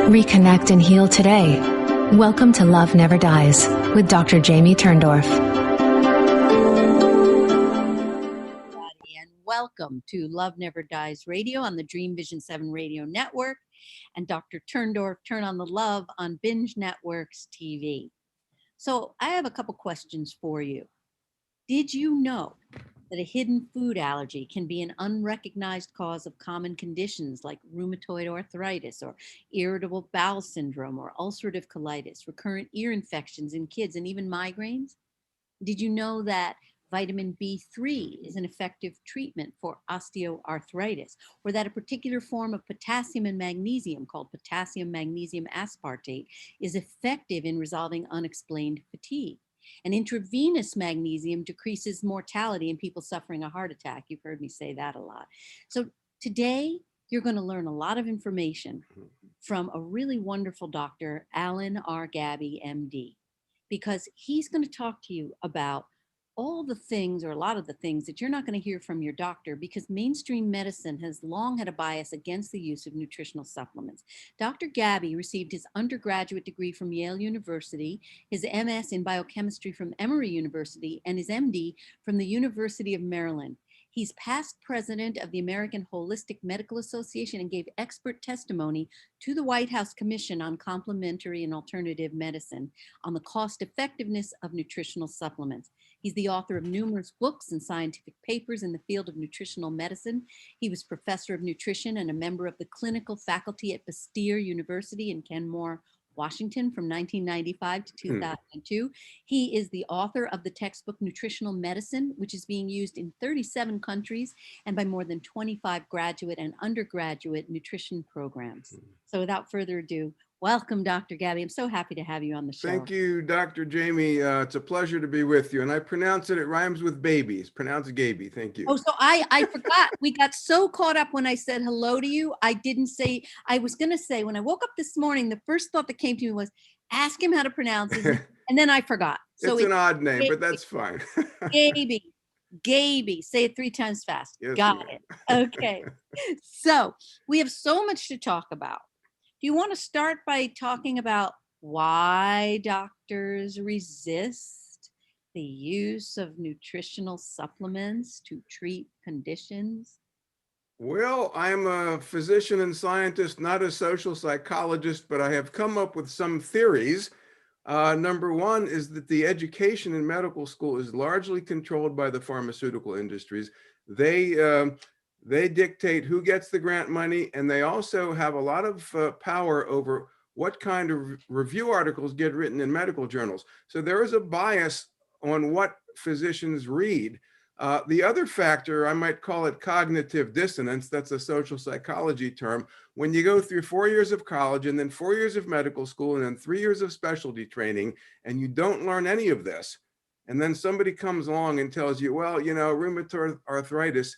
Reconnect and heal today. Welcome to Love Never Dies with Dr. Jamie Turndorf. And welcome to Love Never Dies Radio on the Dream Vision 7 Radio Network and Dr. Turndorf, Turn on the Love on Binge Networks TV. So I have a couple questions for you. Did you know that a hidden food allergy can be an unrecognized cause of common conditions like rheumatoid arthritis or irritable bowel syndrome or ulcerative colitis, recurrent ear infections in kids, and even migraines? Did you know that vitamin B3 is an effective treatment for osteoarthritis, or that a particular form of potassium and magnesium called potassium magnesium aspartate is effective in resolving unexplained fatigue? And intravenous magnesium decreases mortality in people suffering a heart attack. You've heard me say that a lot. So today, you're going to learn a lot of information from a really wonderful doctor, Alan R. Gaby, MD, because he's going to talk to you about all the things, or a lot of the things, that you're not going to hear from your doctor, because mainstream medicine has long had a bias against the use of nutritional supplements. Dr. Gaby received his undergraduate degree from Yale University, his MS in biochemistry from Emory University, and his MD from the University of Maryland. He's past president of the American Holistic Medical Association and gave expert testimony to the White House Commission on Complementary and Alternative Medicine on the cost effectiveness of nutritional supplements. He's the author of numerous books and scientific papers in the field of nutritional medicine. He was professor of nutrition and a member of the clinical faculty at Bastyr University in Kenmore, Washington from 1995 to 2002. He is the author of the textbook Nutritional Medicine, which is being used in 37 countries and by more than 25 graduate and undergraduate nutrition programs. So without further ado, welcome, Dr. Gaby. I'm so happy to have you on the show. Thank you, Dr. Jamie. It's a pleasure to be with you. And I pronounce it rhymes with baby. It's pronounced Gaby. Thank you. Oh, so I forgot. We got so caught up when I said hello to you. I didn't say, I was going to say, when I woke up this morning, the first thought that came to me was, ask him how to pronounce it. And then I forgot. So it's an odd name, Gaby, but that's fine. Gaby. Say it 3 times fast. Yes, got it. Okay. So we have so much to talk about. Do you want to start by talking about why doctors resist the use of nutritional supplements to treat conditions? Well, I'm a physician and scientist, not a social psychologist, but I have come up with some theories. Number one is that the education in medical school is largely controlled by the pharmaceutical industries. They dictate who gets the grant money, and they also have a lot of power over what kind of review articles get written in medical journals. So there is a bias on what physicians read. The other factor, I might call it cognitive dissonance. That's a social psychology term. When you go through 4 years of college and then 4 years of medical school and then 3 years of specialty training, and you don't learn any of this, and then somebody comes along and tells you, well, you know, rheumatoid arthritis,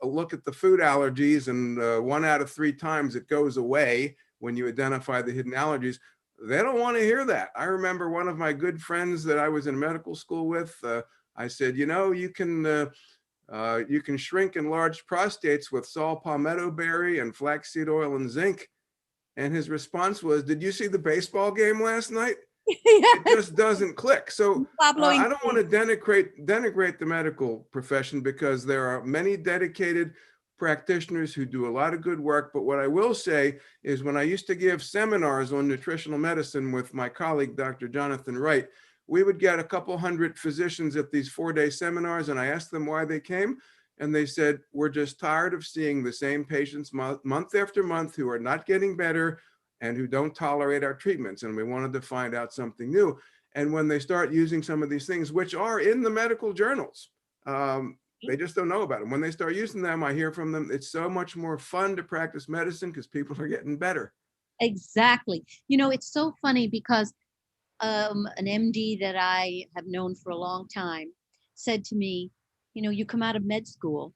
look at the food allergies, and 1 out of 3 times it goes away when you identify the hidden allergies. They don't want to hear that. I remember one of my good friends that I was in medical school with, I said, you know, you can shrink enlarged prostates with saw palmetto berry and flaxseed oil and zinc. And his response was, did you see the baseball game last night? It just doesn't click. So I don't want to denigrate the medical profession, because there are many dedicated practitioners who do a lot of good work. But what I will say is, when I used to give seminars on nutritional medicine with my colleague, Dr. Jonathan Wright, we would get a couple hundred physicians at these 4-day seminars, and I asked them why they came. And they said, we're just tired of seeing the same patients month after month who are not getting better and who don't tolerate our treatments. And we wanted to find out something new. And when they start using some of these things, which are in the medical journals, they just don't know about them. When they start using them, I hear from them, it's so much more fun to practice medicine because people are getting better. Exactly. You know, it's so funny because an MD that I have known for a long time said to me, you know, you come out of med school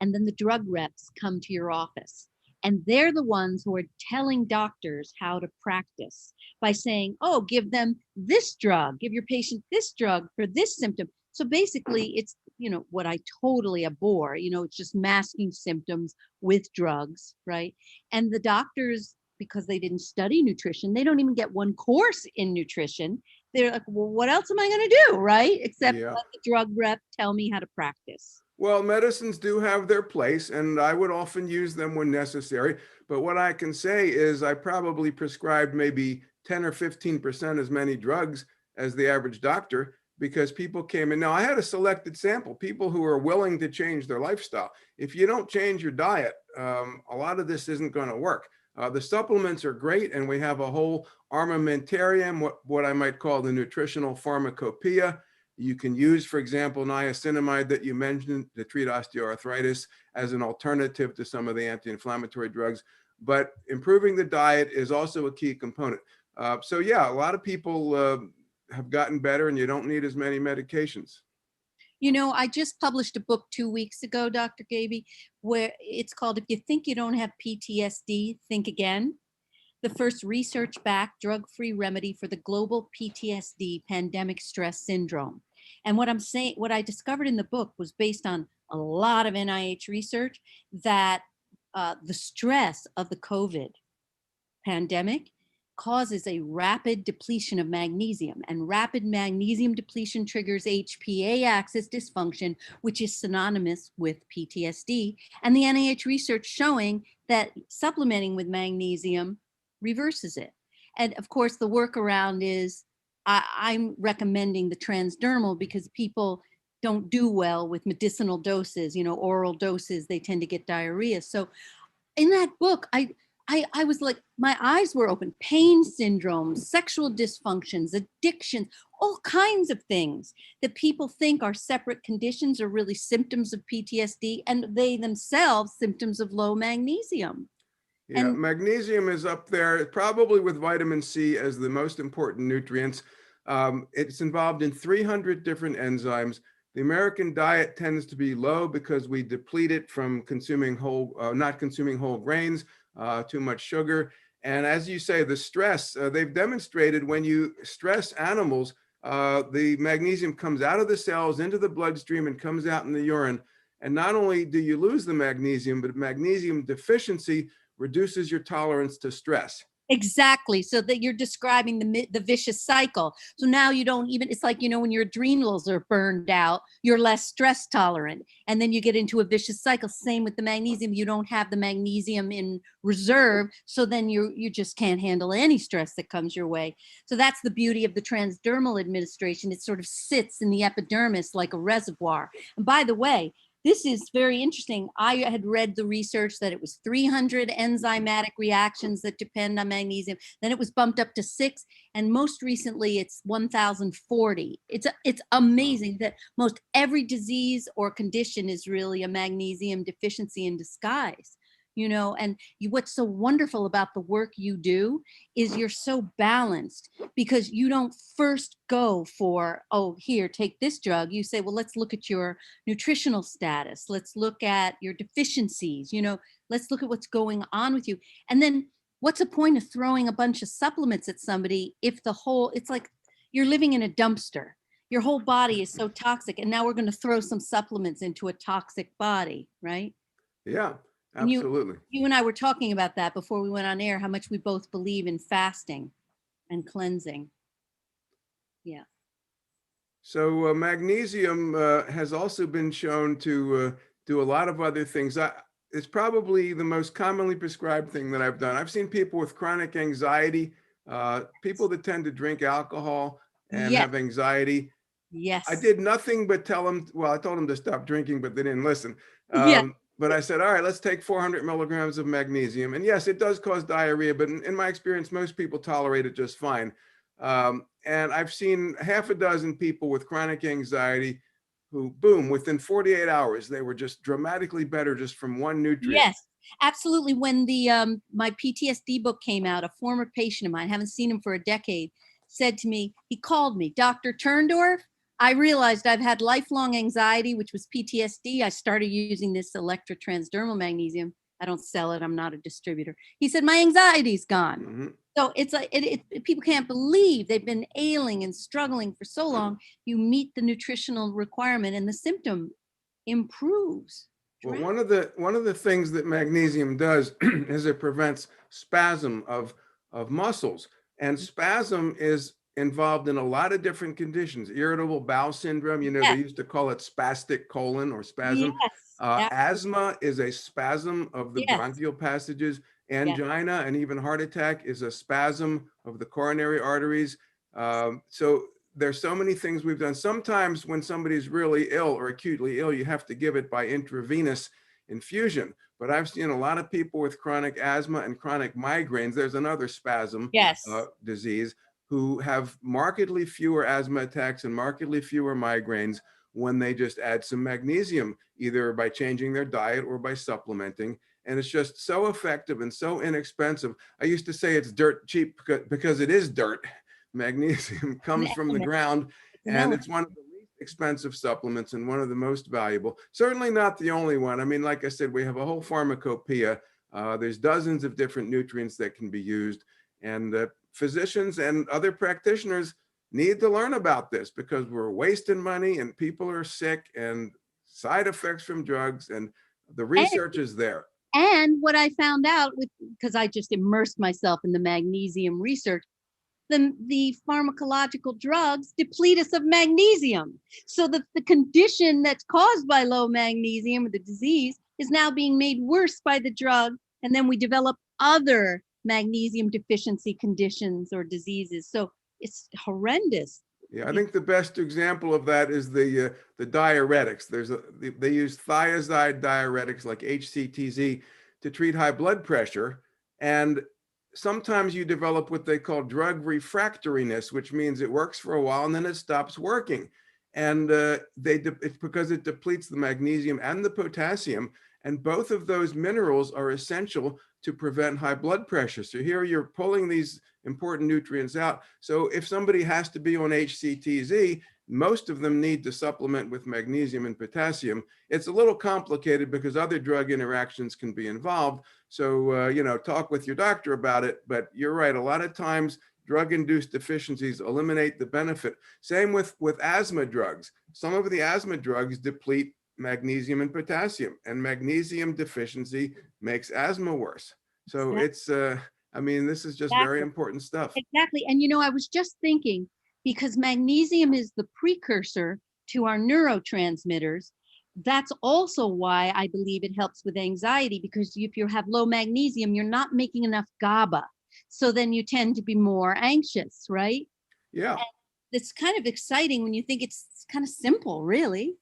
and then the drug reps come to your office, and they're the ones who are telling doctors how to practice by saying, oh, give them this drug, give your patient this drug for this symptom. So basically it's, you know, what I totally abhor, you know, it's just masking symptoms with drugs, right? And the doctors because they didn't study nutrition, they don't even get one course in nutrition. They're like, well, what else am I going to do, right? Except Yeah. let the drug rep tell me how to practice. Well, medicines do have their place, and I would often use them when necessary. But what I can say is I probably prescribed maybe 10 or 15% as many drugs as the average doctor, because people came in. Now, I had a selected sample, people who are willing to change their lifestyle. If you don't change your diet, a lot of this isn't going to work. The supplements are great, and we have a whole armamentarium, what I might call the nutritional pharmacopoeia. You can use, for example, niacinamide that you mentioned to treat osteoarthritis as an alternative to some of the anti-inflammatory drugs. But improving the diet is also a key component. So yeah, a lot of people have gotten better, and you don't need as many medications. You know, I just published a book 2 weeks ago, Dr. Gaby, where it's called If You Think You Don't Have PTSD, Think Again. The first research-backed drug-free remedy for the global PTSD pandemic stress syndrome. And what I discovered in the book was based on a lot of NIH research that the stress of the COVID pandemic causes a rapid depletion of magnesium, and rapid magnesium depletion triggers HPA axis dysfunction, which is synonymous with PTSD. And the NIH research showing that supplementing with magnesium reverses it. And of course, the workaround is I'm recommending the transdermal because people don't do well with medicinal doses, oral doses, they tend to get diarrhea. So in that book, I was like, my eyes were open. Pain syndromes, sexual dysfunctions, addictions, all kinds of things that people think are separate conditions are really symptoms of PTSD, and they themselves symptoms of low magnesium. Yeah, And magnesium is up there, probably with vitamin C as the most important nutrients. It's involved in 300 different enzymes. The American diet tends to be low because we deplete it from not consuming whole grains, too much sugar. And as you say, the stress, they've demonstrated when you stress animals, the magnesium comes out of the cells into the bloodstream and comes out in the urine. And not only do you lose the magnesium, but magnesium deficiency reduces your tolerance to stress. exactly. So that you're describing the vicious cycle. So now you don't even, it's like, when your adrenals are burned out, you're less stress tolerant. And then you get into a vicious cycle. Same with the magnesium. You don't have the magnesium in reserve. So then you just can't handle any stress that comes your way. So that's the beauty of the transdermal administration. It sort of sits in the epidermis like a reservoir. And by the way, this is very interesting. I had read the research that it was 300 enzymatic reactions that depend on magnesium. Then it was bumped up to 6, and most recently it's 1,040. It's amazing that most every disease or condition is really a magnesium deficiency in disguise. And what's so wonderful about the work you do is you're so balanced, because you don't first go for, oh, here, take this drug. You say, well, let's look at your nutritional status. Let's look at your deficiencies. Let's look at what's going on with you. And then what's the point of throwing a bunch of supplements at somebody if it's like you're living in a dumpster. Your whole body is so toxic. And now we're going to throw some supplements into a toxic body, right? Yeah. And Absolutely. you and I were talking about that before we went on air, how much we both believe in fasting and cleansing. Yeah. So magnesium has also been shown to do a lot of other things. It's probably the most commonly prescribed thing that I've done. I've seen people with chronic anxiety, people that tend to drink alcohol and Yes. have anxiety. Yes. I did nothing but tell them, well, I told them to stop drinking, but they didn't listen. Yeah. But I said, all right, let's take 400 milligrams of magnesium. And yes, it does cause diarrhea, but in my experience, most people tolerate it just fine. And I've seen half a dozen people with chronic anxiety who, boom, within 48 hours, they were just dramatically better just from one nutrient. Yes, absolutely. When the my PTSD book came out, a former patient of mine, haven't seen him for a decade, said to me, he called me, Dr. Turndorf, I realized I've had lifelong anxiety, which was PTSD. I started using this electrotransdermal magnesium. I don't sell it. I'm not a distributor. He said, my anxiety's gone. Mm-hmm. So it's like, people can't believe they've been ailing and struggling for so long. You meet the nutritional requirement and the symptom improves. Well, one of the things that magnesium does is it prevents spasm of muscles, and spasm is involved in a lot of different conditions. Irritable bowel syndrome, they Yes, used to call it spastic colon or spasm. yes, absolutely. Asthma is a spasm of the Yes, bronchial passages. yes. Angina and even heart attack is a spasm of the coronary arteries. So there's so many things we've done. Sometimes when somebody's really ill or acutely ill, you have to give it by intravenous infusion. But I've seen a lot of people with chronic asthma and chronic migraines. There's another spasm Yes. disease who have markedly fewer asthma attacks and markedly fewer migraines when they just add some magnesium, either by changing their diet or by supplementing. And it's just so effective and so inexpensive. I used to say it's dirt cheap because it is dirt. Magnesium An comes from the element. ground, It's an and element. it's one of the least expensive supplements and one of the most valuable. Certainly not the only one. I mean, like I said, we have a whole pharmacopoeia. There's dozens of different nutrients that can be used, and physicians and other practitioners need to learn about this because we're wasting money and people are sick and side effects from drugs, and the And, research is there. and what I found out because I just immersed myself in the magnesium research, the pharmacological drugs deplete us of magnesium. So the condition that's caused by low magnesium or the disease is now being made worse by the drug. And then we develop other magnesium deficiency conditions or diseases. So it's horrendous. Yeah, I think the best example of that is the diuretics. They use thiazide diuretics like HCTZ to treat high blood pressure, and sometimes you develop what they call drug refractoriness, which means it works for a while and then it stops working. And it's because it depletes the magnesium and the potassium, and both of those minerals are essential to prevent high blood pressure. So here you're pulling these important nutrients out. So if somebody has to be on HCTZ, most of them need to supplement with magnesium and potassium. It's a little complicated because other drug interactions can be involved. So, talk with your doctor about it. But you're right. A lot of times drug-induced deficiencies eliminate the benefit. Same with asthma drugs. Some of the asthma drugs deplete magnesium and potassium, and magnesium deficiency makes asthma worse. So this is just very Exactly. important stuff. Exactly. And I was just thinking, because magnesium is the precursor to our neurotransmitters, that's also why I believe it helps with anxiety, because if you have low magnesium, you're not making enough GABA. So then you tend to be more anxious, right? Yeah. And it's kind of exciting when you think it's kind of simple, really,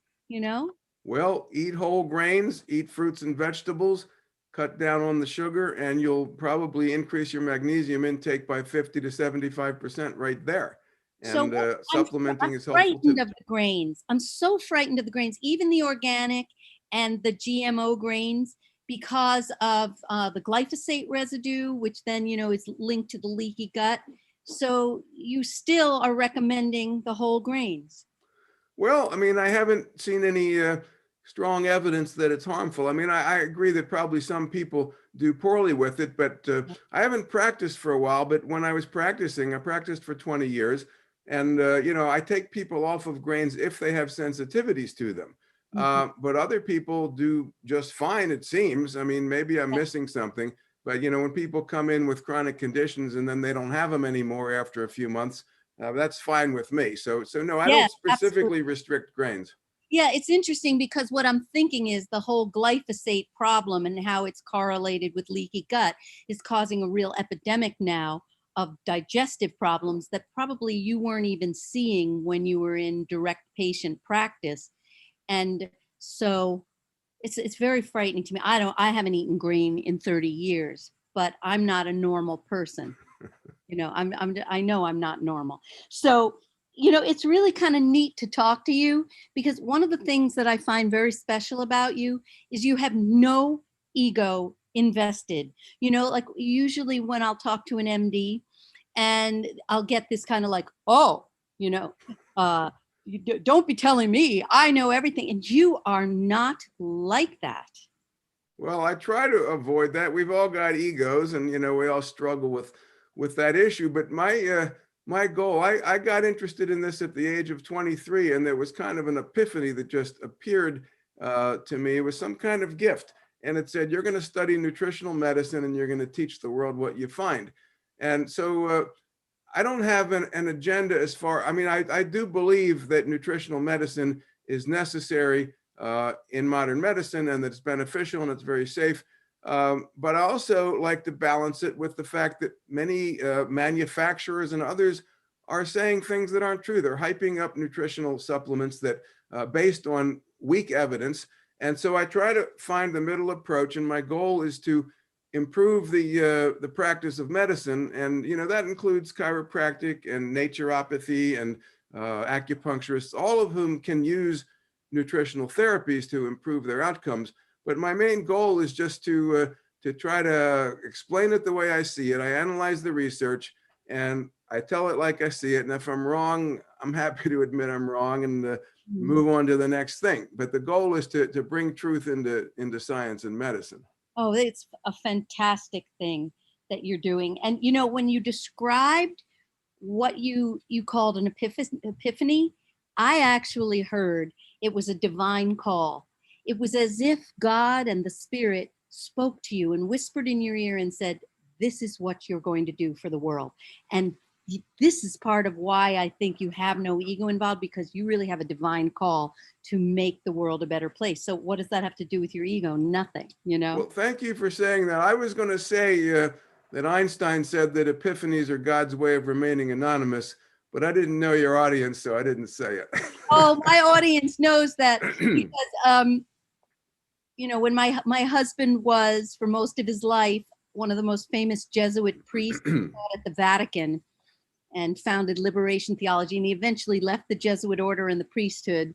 Well, eat whole grains, eat fruits and vegetables, cut down on the sugar, and you'll probably increase your magnesium intake by 50 to 75% right there. So And supplementing I'm is helpful frightened too. of the grains. I'm so frightened of the grains, even the organic and the GMO grains, because of the glyphosate residue, which then, is linked to the leaky gut. So you still are recommending the whole grains. Well, I mean, I haven't seen any strong evidence that it's harmful. I mean, I agree that probably some people do poorly with it, but I haven't practiced for a while. But when I was practicing, I practiced for 20 years. And, I take people off of grains if they have sensitivities to them. But other people do just fine, it seems. I mean, maybe I'm missing something. But, when people come in with chronic conditions and then they don't have them anymore after a few months, that's fine with me. So no, I Yeah, don't specifically restrict grains. yeah, it's interesting because what I'm thinking is the whole glyphosate problem and how it's correlated with leaky gut is causing a real epidemic now of digestive problems that probably you weren't even seeing when you were in direct patient practice. And so it's very frightening to me. I haven't eaten grain in 30 years, but I'm not a normal person. I know I'm not normal. So, it's really kind of neat to talk to you, because one of the things that I find very special about you is you have no ego invested. Like usually when I'll talk to an MD and I'll get this kind of like, oh, don't be telling me I know everything. And you are not like that. Well, I try to avoid that. We've all got egos, and we all struggle with that issue. But my goal, I got interested in this at the age of 23, and there was kind of an epiphany that just appeared to me. It was some kind of gift. And it said, you're going to study nutritional medicine and you're going to teach the world what you find. And so I don't have an agenda as far, I mean, I do believe that nutritional medicine is necessary in modern medicine and that it's beneficial and it's very safe. But I also like to balance it with the fact that many manufacturers and others are saying things that aren't true. They're hyping up nutritional supplements that based on weak evidence. And so I try to find the middle approach, and my goal is to improve the practice of medicine. And, that includes chiropractic and naturopathy and acupuncturists, all of whom can use nutritional therapies to improve their outcomes. But my main goal is just to try to explain it the way I see it. I analyze the research and I tell it like I see it. And if I'm wrong, I'm happy to admit I'm wrong and move on to the next thing. But the goal is to bring truth into science and medicine. Oh, it's a fantastic thing that you're doing. And, when you described what you called an epiphany, I actually heard it was a divine call. It was as if God and the Spirit spoke to you and whispered in your ear and said, this is what you're going to do for the world. And this is part of why I think you have no ego involved, because you really have a divine call to make the world a better place. So what does that have to do with your ego? Nothing, Well, thank you for saying that. I was going to say that Einstein said that epiphanies are God's way of remaining anonymous, but I didn't know your audience, so I didn't say it. Oh, my audience knows that because, when my husband was, for most of his life, one of the most famous Jesuit priests at the Vatican and founded liberation theology. And he eventually left the Jesuit order and the priesthood.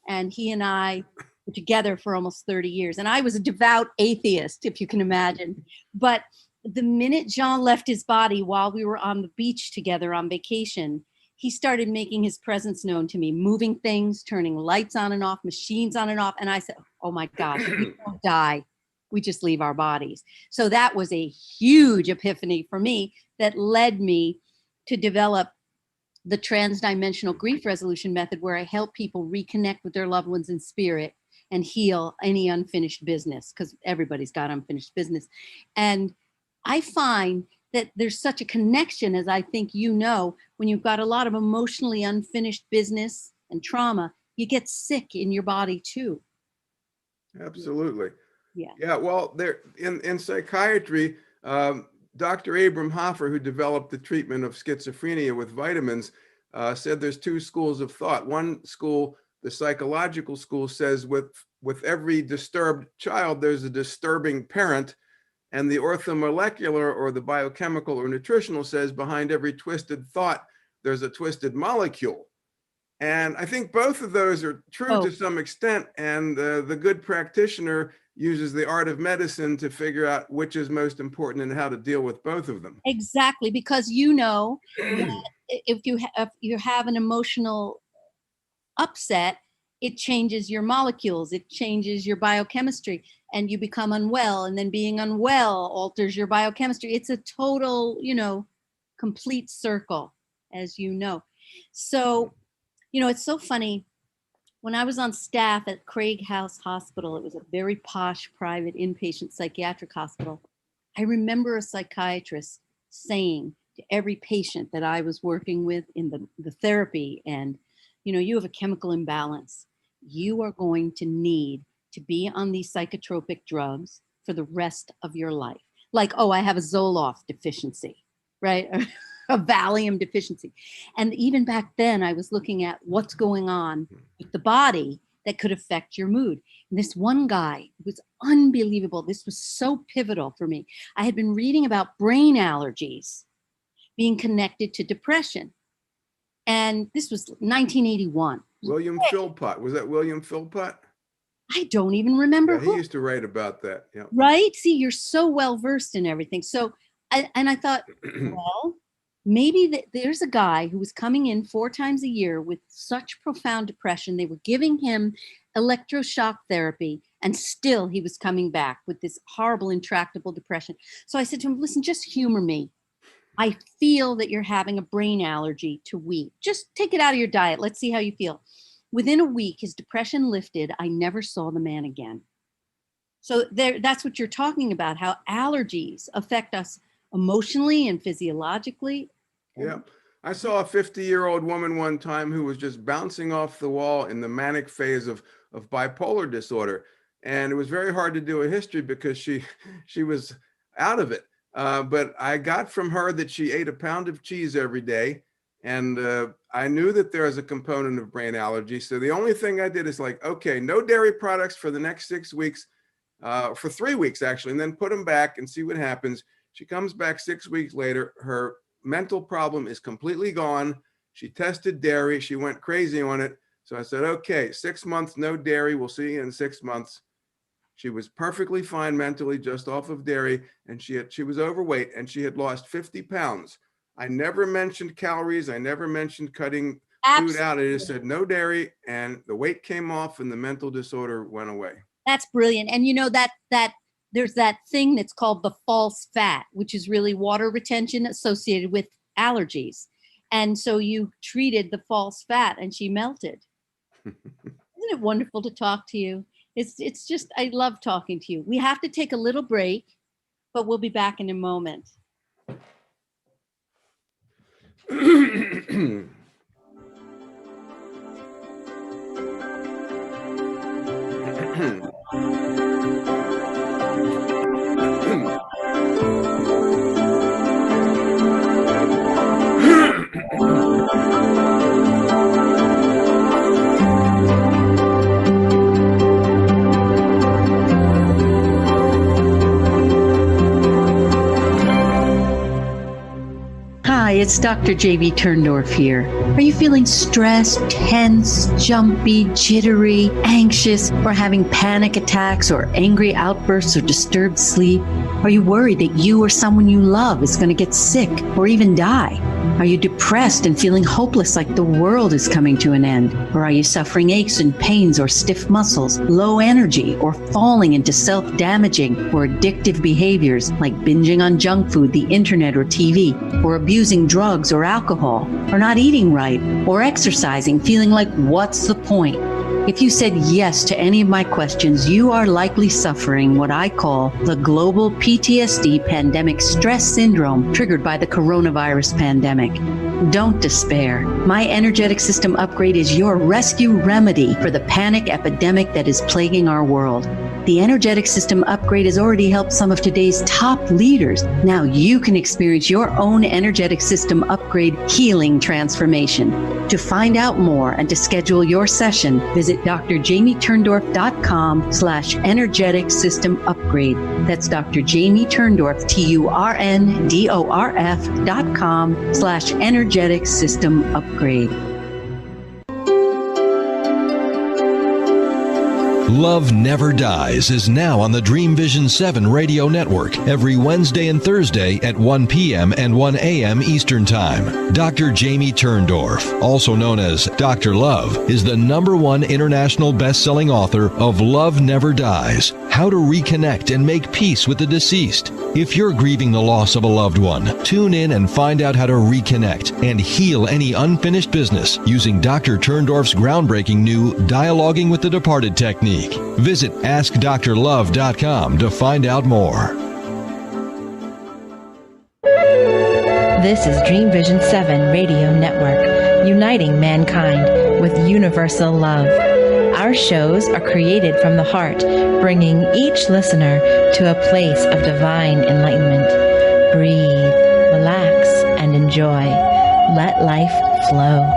And he and I were together for almost 30 years. And I was a devout atheist, if you can imagine. But the minute Jean left his body while we were on the beach together on vacation, he started making his presence known to me, moving things, turning lights on and off, machines on and off. And I said, oh my gosh, we don't die. We just leave our bodies. So that was a huge epiphany for me that led me to develop the transdimensional grief resolution method, where I help people reconnect with their loved ones in spirit and heal any unfinished business, because everybody's got unfinished business. And I find that there's such a connection, as I think when you've got a lot of emotionally unfinished business and trauma, you get sick in your body too. Absolutely. Yeah. Yeah. Well, there in psychiatry, Dr. Abram Hoffer, who developed the treatment of schizophrenia with vitamins, said there's two schools of thought. One school, the psychological school, says with every disturbed child, there's a disturbing parent. And the orthomolecular, or the biochemical or nutritional, says behind every twisted thought, there's a twisted molecule. And I think both of those are true to some extent. And the good practitioner uses the art of medicine to figure out which is most important and how to deal with both of them. Exactly, because that if you have an emotional upset, it changes your molecules, it changes your biochemistry, and you become unwell, and then being unwell alters your biochemistry. It's a total, complete circle, as you know. So, it's so funny. When I was on staff at Craig House Hospital, it was a very posh, private inpatient psychiatric hospital. I remember a psychiatrist saying to every patient that I was working with in the therapy, and, you have a chemical imbalance. You are going to need to be on these psychotropic drugs for the rest of your life. Like, I have a Zoloft deficiency, right? A Valium deficiency. And even back then, I was looking at what's going on with the body that could affect your mood. And this one guy was unbelievable. This was so pivotal for me. I had been reading about brain allergies being connected to depression. And this was 1981. William Philpott. Was that William Philpott? I don't even remember. Yeah, he used to write about that. Yeah. Right? See, you're so well versed in everything. So, I thought, well, maybe there's a guy who was coming in 4 times a year with such profound depression. They were giving him electroshock therapy, and still he was coming back with this horrible, intractable depression. So I said to him, listen, just humor me. I feel that you're having a brain allergy to wheat. Just take it out of your diet. Let's see how you feel. Within a week, his depression lifted. I never saw the man again. So that's what you're talking about, how allergies affect us emotionally and physiologically. Yeah. I saw a 50-year-old woman one time who was just bouncing off the wall in the manic phase of bipolar disorder. And it was very hard to do a history because she was out of it. But I got from her that she ate a pound of cheese every day. And I knew that there was a component of brain allergy. So the only thing I did is like, okay, no dairy products for the next 6 weeks, for 3 weeks actually, and then put them back and see what happens. She comes back 6 weeks later. Her mental problem is completely gone. She tested dairy. She went crazy on it. So I said, okay, 6 months, no dairy. We'll see you in 6 months. She was perfectly fine mentally, just off of dairy. And she was overweight and she had lost 50 pounds. I never mentioned calories. I never mentioned cutting food out. I just said no dairy, and the weight came off and the mental disorder went away. That's brilliant. And you know that there's that thing that's called the false fat, which is really water retention associated with allergies. And so you treated the false fat and she melted. Isn't it wonderful to talk to you? It's just, I love talking to you. We have to take a little break, but we'll be back in a moment. Hi, it's Dr. Gaby Turndorf here. Are you feeling stressed, tense, jumpy, jittery, anxious, or having panic attacks or angry outbursts or disturbed sleep? Are you worried that you or someone you love is going to get sick or even die? Are you depressed and feeling hopeless like the world is coming to an end? Or are you suffering aches and pains or stiff muscles, low energy, or falling into self-damaging or addictive behaviors like binging on junk food, the internet, or TV, or abusing drugs or alcohol, or not eating right, or exercising, feeling like what's the point? If you said yes to any of my questions, you are likely suffering what I call the global PTSD pandemic stress syndrome triggered by the coronavirus pandemic. Don't despair. My energetic system upgrade is your rescue remedy for the panic epidemic that is plaguing our world. The energetic system upgrade has already helped some of today's top leaders. Now you can experience your own energetic system upgrade healing transformation. To find out more and to schedule your session, visit drjamieturndorf.com/energetic system upgrade. That's Dr. Jamie Turndorf, TURNDORF.com/energetic system upgrade. Love Never Dies is now on the Dream Vision 7 radio network every Wednesday and Thursday at 1 p.m. and 1 a.m. Eastern Time. Dr. Jamie Turndorf, also known as Dr. Love, is the #1 international best-selling author of Love Never Dies, How to Reconnect and Make Peace with the Deceased. If you're grieving the loss of a loved one, tune in and find out how to reconnect and heal any unfinished business using Dr. Turndorf's groundbreaking new Dialoguing with the Departed technique. Visit AskDrLove.com to find out more. This is Dream Vision 7 Radio Network, uniting mankind with universal love. Our shows are created from the heart, bringing each listener to a place of divine enlightenment. Breathe, relax, and enjoy. Let life flow.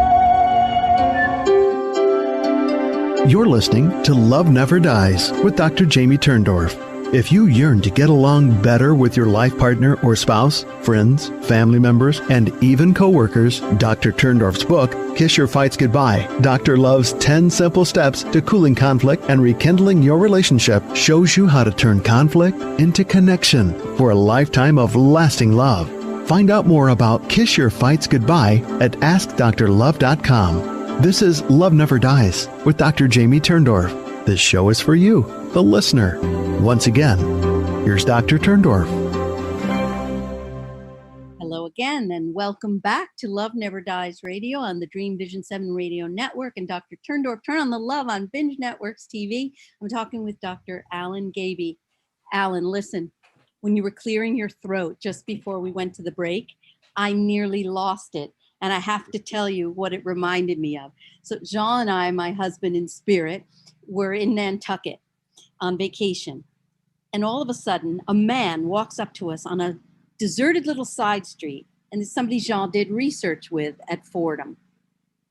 You're listening to Love Never Dies with Dr. Jamie Turndorf. If you yearn to get along better with your life partner or spouse, friends, family members, and even coworkers, Dr. Turndorf's book, Kiss Your Fights Goodbye, Dr. Love's 10 Simple Steps to Cooling Conflict and Rekindling Your Relationship, shows you how to turn conflict into connection for a lifetime of lasting love. Find out more about Kiss Your Fights Goodbye at AskDrLove.com. This is Love Never Dies with Dr. Jamie Turndorf. This show is for you, the listener. Once again, here's Dr. Turndorf. Hello again, and welcome back to Love Never Dies Radio on the Dream Vision 7 Radio Network and Dr. Turndorf, Turn on the Love on Binge Networks TV. I'm talking with Dr. Alan Gaby. Alan, listen, when you were clearing your throat just before we went to the break, I nearly lost it. And I have to tell you what it reminded me of. So Jean and I, my husband in spirit, were in Nantucket on vacation. And all of a sudden, a man walks up to us on a deserted little side street, and it's somebody Jean did research with at Fordham.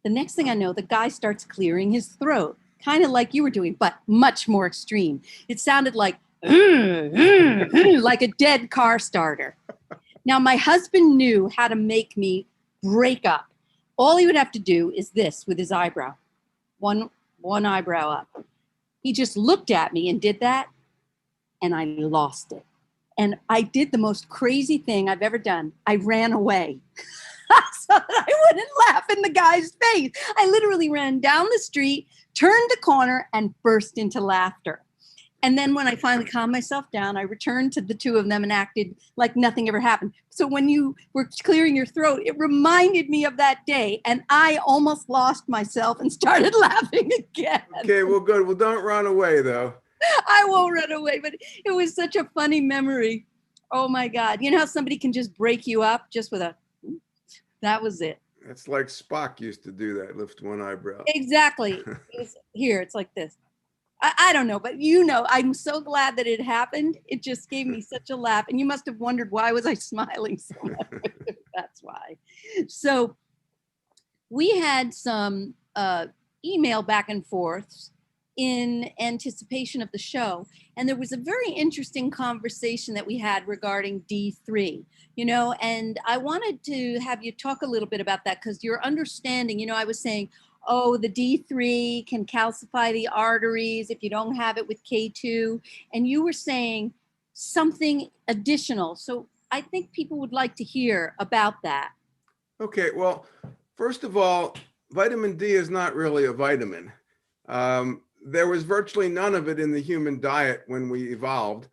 The next thing I know, the guy starts clearing his throat, kind of like you were doing, but much more extreme. It sounded like a dead car starter. Now, my husband knew how to make me break up. All he would have to do is this with his eyebrow, one eyebrow up. He just looked at me and did that, and I lost it. And I did the most crazy thing I've ever done. I ran away so that I wouldn't laugh in the guy's face. I literally ran down the street, turned the corner, and burst into laughter. And then when I finally calmed myself down, I returned to the two of them and acted like nothing ever happened. So when you were clearing your throat, it reminded me of that day. And I almost lost myself and started laughing again. Okay, well, good. Well, don't run away, though. I won't run away, but it was such a funny memory. Oh my God. You know how somebody can just break you up just with that was it. It's like Spock used to do that, lift one eyebrow. Exactly. It's like this. I don't know, but I'm so glad that it happened. It just gave me such a laugh. And you must have wondered, why was I smiling so much? That's why. So we had some email back and forth in anticipation of the show. And there was a very interesting conversation that we had regarding D3, and I wanted to have you talk a little bit about that because your understanding, I was saying, the D3 can calcify the arteries if you don't have it with K2. And you were saying something additional. So I think people would like to hear about that. Okay, well, first of all, vitamin D is not really a vitamin. There was virtually none of it in the human diet when we evolved,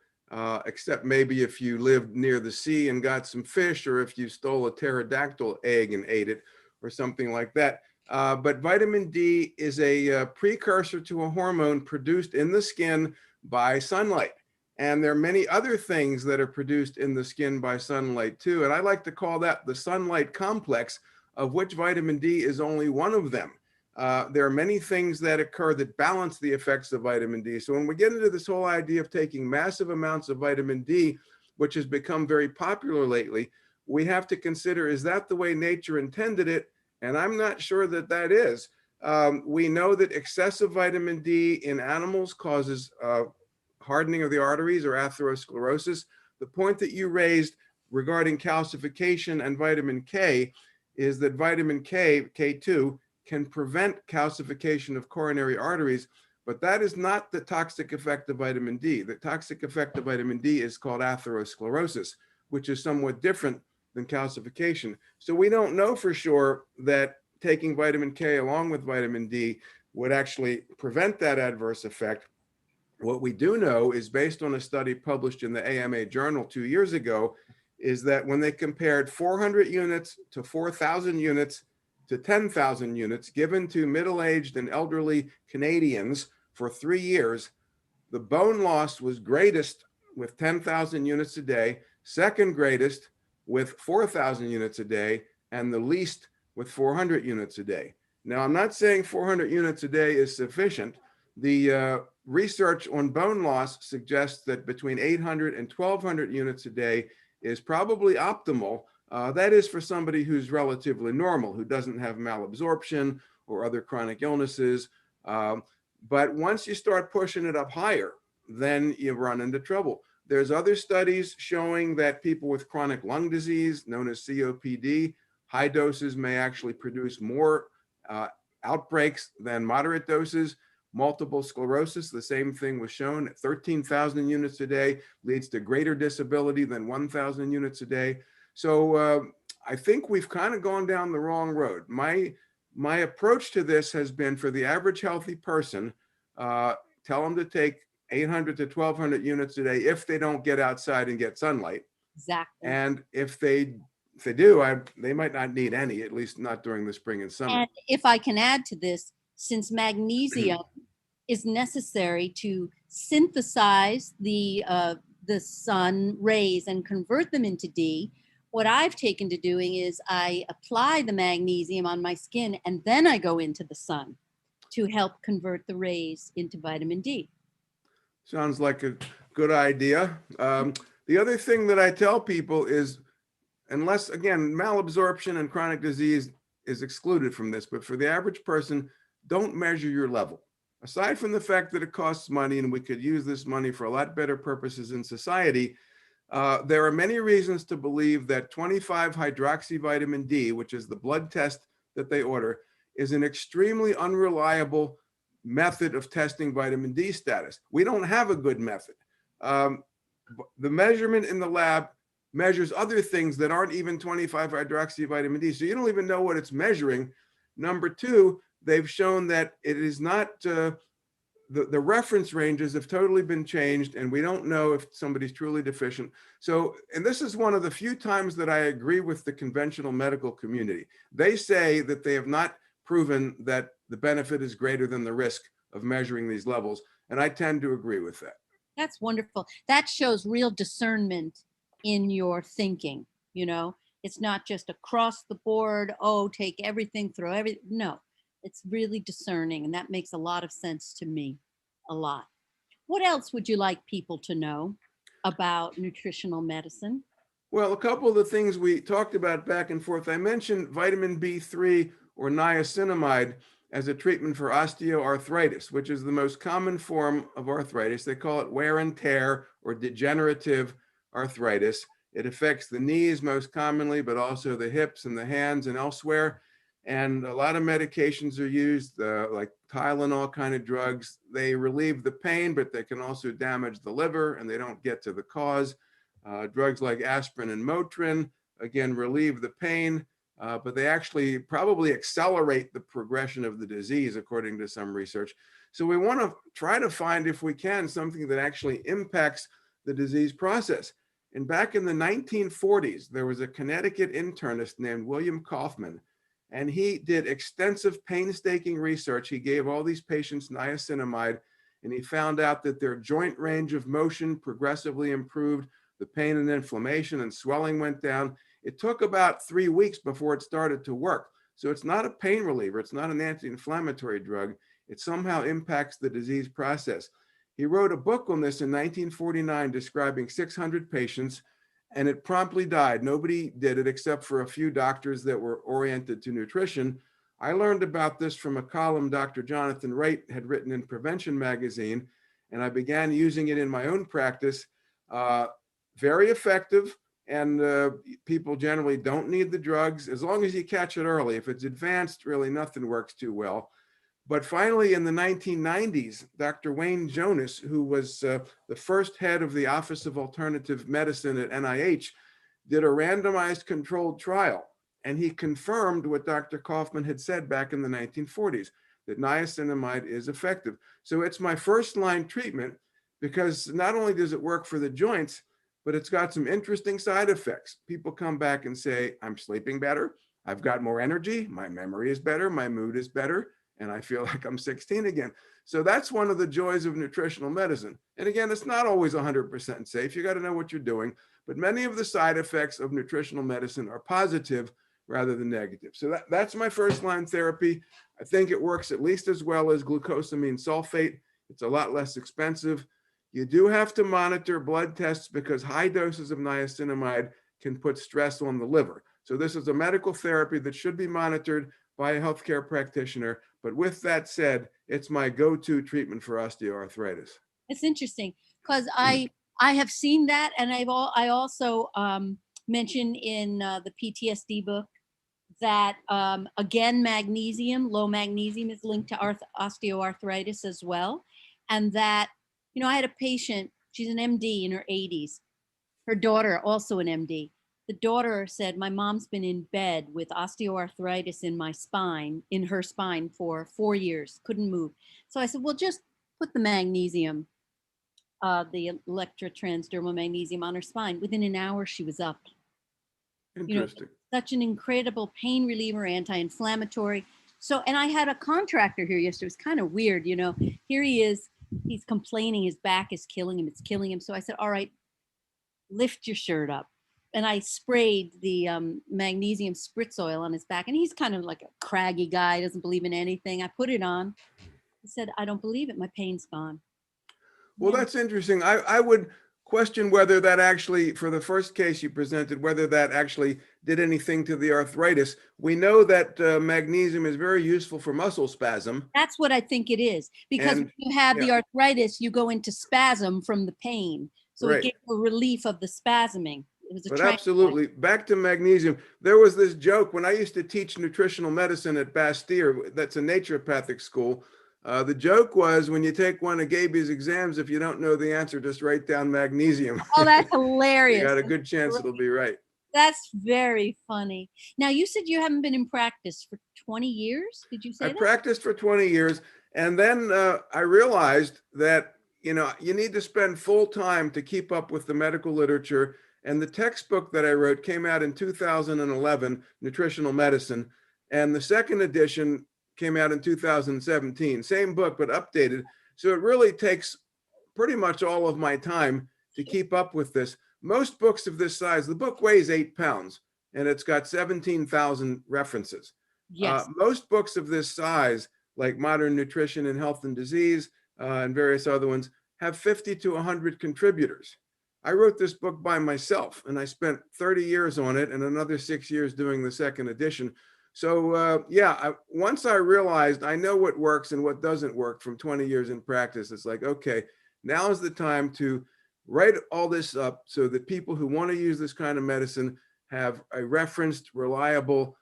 except maybe if you lived near the sea and got some fish, or if you stole a pterodactyl egg and ate it, or something like that. But vitamin D is a precursor to a hormone produced in the skin by sunlight. And there are many other things that are produced in the skin by sunlight too. And I like to call that the sunlight complex, of which vitamin D is only one of them. There are many things that occur that balance the effects of vitamin D. So when we get into this whole idea of taking massive amounts of vitamin D, which has become very popular lately, we have to consider, is that the way nature intended it? And I'm not sure that that is. We know that excessive vitamin D in animals causes hardening of the arteries or atherosclerosis. The point that you raised regarding calcification and vitamin K is that vitamin K, K2, can prevent calcification of coronary arteries, but that is not the toxic effect of vitamin D. The toxic effect of vitamin D is called atherosclerosis, which is somewhat different than calcification. So we don't know for sure that taking vitamin K along with vitamin D would actually prevent that adverse effect. What we do know is, based on a study published in the AMA journal 2 years ago, is that when they compared 400 units to 4,000 units to 10,000 units given to middle-aged and elderly Canadians for 3 years, the bone loss was greatest with 10,000 units a day, second greatest with 4,000 units a day, and the least with 400 units a day. Now, I'm not saying 400 units a day is sufficient. The research on bone loss suggests that between 800 and 1,200 units a day is probably optimal. That is for somebody who's relatively normal, who doesn't have malabsorption or other chronic illnesses. But once you start pushing it up higher, then you run into trouble. There's other studies showing that people with chronic lung disease, known as COPD, high doses may actually produce more outbreaks than moderate doses. Multiple sclerosis, the same thing was shown at 13,000 units a day, leads to greater disability than 1,000 units a day. So I think we've kind of gone down the wrong road. My approach to this has been, for the average healthy person, tell them to take 800 to 1,200 units a day if they don't get outside and get sunlight. Exactly. And if they if they do, they might not need any, at least not during the spring and summer. And if I can add to this, since magnesium is necessary to synthesize the sun rays and convert them into D, what I've taken to doing is I apply the magnesium on my skin and then I go into the sun to help convert the rays into vitamin D. Sounds like a good idea. The other thing that I tell people is, unless, again, malabsorption and chronic disease is excluded from this, but for the average person, don't measure your level. Aside from the fact that it costs money and we could use this money for a lot better purposes in society, there are many reasons to believe that 25-hydroxyvitamin D, which is the blood test that they order, is an extremely unreliable method of testing vitamin D status. We don't have a good method. The measurement in the lab measures other things that aren't even 25-hydroxyvitamin D, so you don't even know what it's measuring. Number two, they've shown that it is not, the reference ranges have totally been changed, and we don't know if somebody's truly deficient. So, and this is one of the few times that I agree with the conventional medical community. They say that they have not proven that the benefit is greater than the risk of measuring these levels, and I tend to agree with that. That's wonderful. That shows real discernment in your thinking. You know, it's not just across the board, oh, take everything, throw everything. No, it's really discerning, and that makes a lot of sense to me, a lot. What else would you like people to know about nutritional medicine? Well, a couple of the things we talked about back and forth. I mentioned vitamin B3 or niacinamide as a treatment for osteoarthritis, which is the most common form of arthritis. They call it wear and tear or degenerative arthritis. It affects the knees most commonly, but also the hips and the hands and elsewhere. And a lot of medications are used, like Tylenol kind of drugs. They relieve the pain, but they can also damage the liver and they don't get to the cause. Drugs like aspirin and Motrin, again, relieve the pain, but they actually probably accelerate the progression of the disease, according to some research. So we want to try to find, if we can, something that actually impacts the disease process. And back in the 1940s, there was a Connecticut internist named William Kaufman, and he did extensive, painstaking research. He gave all these patients niacinamide, and he found out that their joint range of motion progressively improved, the pain and inflammation and swelling went down. It took about 3 weeks before it started to work. So it's not a pain reliever. It's not an anti-inflammatory drug. It somehow impacts the disease process. He wrote a book on this in 1949 describing 600 patients, and it promptly died. Nobody did it except for a few doctors that were oriented to nutrition. I learned about this from a column Dr. Jonathan Wright had written in Prevention magazine, and I began using it in my own practice. Very effective, and people generally don't need the drugs as long as you catch it early. If it's advanced, really nothing works too well. But finally, in the 1990s, Dr. Wayne Jonas, who was the first head of the Office of Alternative Medicine at NIH, did a randomized controlled trial. And he confirmed what Dr. Kaufman had said back in the 1940s, that niacinamide is effective. So it's my first line treatment because not only does it work for the joints, but it's got some interesting side effects. People come back and say, I'm sleeping better, I've got more energy, my memory is better, my mood is better, and I feel like I'm 16 again. So that's one of the joys of nutritional medicine. And again, it's not always 100% safe. You got to know what you're doing. But many of the side effects of nutritional medicine are positive rather than negative. So that's my first line therapy. I think it works at least as well as glucosamine sulfate. It's a lot less expensive. You do have to monitor blood tests because high doses of niacinamide can put stress on the liver. So this is a medical therapy that should be monitored by a healthcare practitioner. But with that said, it's my go-to treatment for osteoarthritis. It's interesting because I have seen that, and I also mentioned in the PTSD book that again, low magnesium is linked to osteoarthritis as well, and that, you know, I had a patient, she's an MD in her 80s, her daughter also an MD. The daughter said, my mom's been in bed with osteoarthritis in her spine for 4 years, couldn't move. So I said, well, just put the magnesium, the electrotransdermal magnesium on her spine. Within an hour, she was up. Interesting. Such an incredible pain reliever, anti-inflammatory. So, and I had a contractor here yesterday. It was kind of weird, here he is, he's complaining his back is killing him. It's killing him. So I said, all right, lift your shirt up. And I sprayed the magnesium spritz oil on his back. And he's kind of like a craggy guy, doesn't believe in anything. I put it on. He said, I don't believe it. My pain's gone. Well, that's interesting. I would question whether that actually, for the first case you presented, whether that actually did anything to the arthritis. We know that magnesium is very useful for muscle spasm. That's what I think it is. Because when you have the arthritis, you go into spasm from the pain. So it gives a relief of the spasming. But absolutely, back to magnesium. There was this joke when I used to teach nutritional medicine at Bastyr, that's a naturopathic school. The joke was, when you take one of Gaby's exams, if you don't know the answer, just write down magnesium. Oh, that's hilarious. You got a good chance it'll be right. That's very funny. Now, you said you haven't been in practice for 20 years. Did you say that? I practiced for 20 years. And then I realized that, you need to spend full time to keep up with the medical literature. And the textbook that I wrote came out in 2011, Nutritional Medicine. And the second edition came out in 2017. Same book, but updated. So it really takes pretty much all of my time to keep up with this. Most books of this size, the book weighs 8 pounds, and it's got 17,000 references. Yes. Most books of this size, like Modern Nutrition and Health and Disease and various other ones, have 50 to 100 contributors. I wrote this book by myself, and I spent 30 years on it and another 6 years doing the second edition. So once I realized I know what works and what doesn't work from 20 years in practice, it's like, okay, now is the time to write all this up so that people who want to use this kind of medicine have a referenced, reliable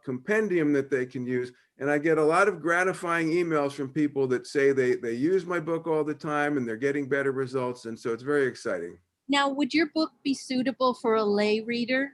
compendium that they can use. And I get a lot of gratifying emails from people that say they use my book all the time and they're getting better results. And so it's very exciting. Now, would your book be suitable for a lay reader?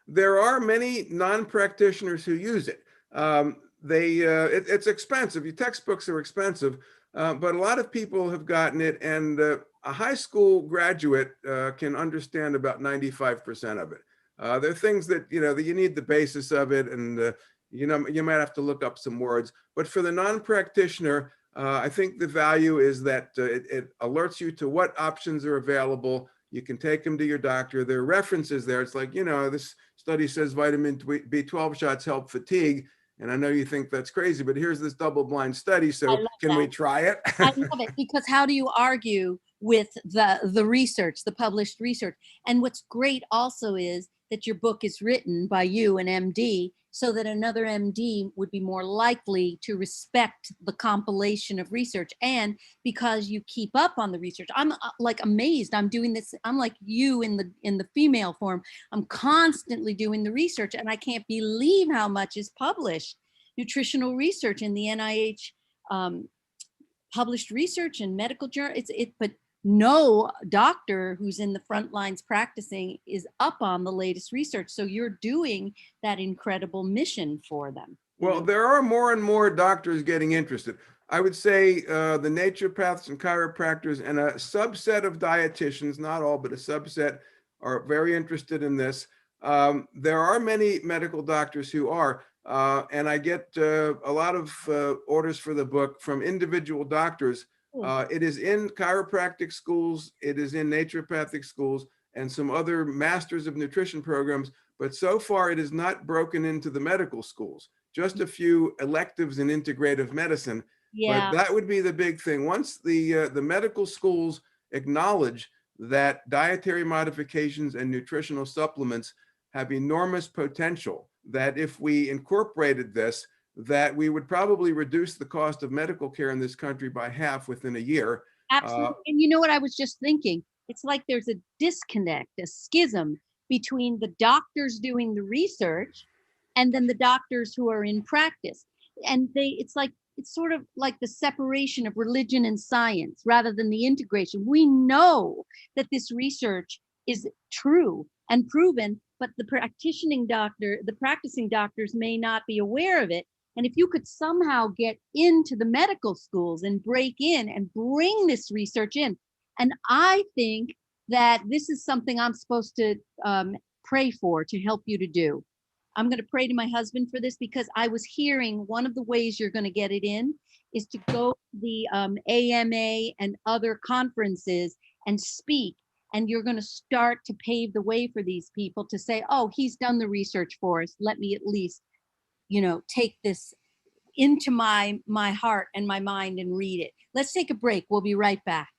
There are many non-practitioners who use it. It's expensive. Your textbooks are expensive, but a lot of people have gotten it, and a high school graduate can understand about 95% of it. There are things that that you need the basis of it, and you might have to look up some words. But for the non-practitioner, I think the value is that it alerts you to what options are available. You can take them to your doctor. There are references there. It's like, this study says vitamin B12 shots help fatigue. And I know you think that's crazy, but here's this double-blind study. So can we try it? I love it, because how do you argue with the research, the published research? And what's great also is that your book is written by you, an MD, so that another MD would be more likely to respect the compilation of research. And because you keep up on the research, I'm like amazed. I'm doing this. I'm like you in the female form. I'm constantly doing the research, and I can't believe how much is published. Nutritional research in the NIH published research in medical journal. But no doctor who's in the front lines practicing is up on the latest research. So you're doing that incredible mission for them. Well, there are more and more doctors getting interested. I would say the naturopaths and chiropractors and a subset of dietitians, not all, but a subset, are very interested in this. There are many medical doctors who are, and I get a lot of orders for the book from individual doctors. It is in chiropractic schools, it is in naturopathic schools, and some other masters of nutrition programs, but so far it is not broken into the medical schools, just a few electives in integrative medicine. Yeah. But that would be the big thing. Once the medical schools acknowledge that dietary modifications and nutritional supplements have enormous potential, that if we incorporated this, that we would probably reduce the cost of medical care in this country by half within a year. Absolutely. And you know what I was just thinking? It's like there's a disconnect, a schism between the doctors doing the research and then the doctors who are in practice. And it's sort of like the separation of religion and science rather than the integration. We know that this research is true and proven, but the practicing doctors may not be aware of it. And if you could somehow get into the medical schools and break in and bring this research in, and I think that this is something I'm supposed to pray for, to help you to do. I'm going to pray to my husband for this, because I was hearing one of the ways you're going to get it in is to go to the AMA and other conferences and speak. And you're going to start to pave the way for these people to say, oh, he's done the research for us. Let me at least, take this into my heart and my mind and read it. Let's take a break. We'll be right back.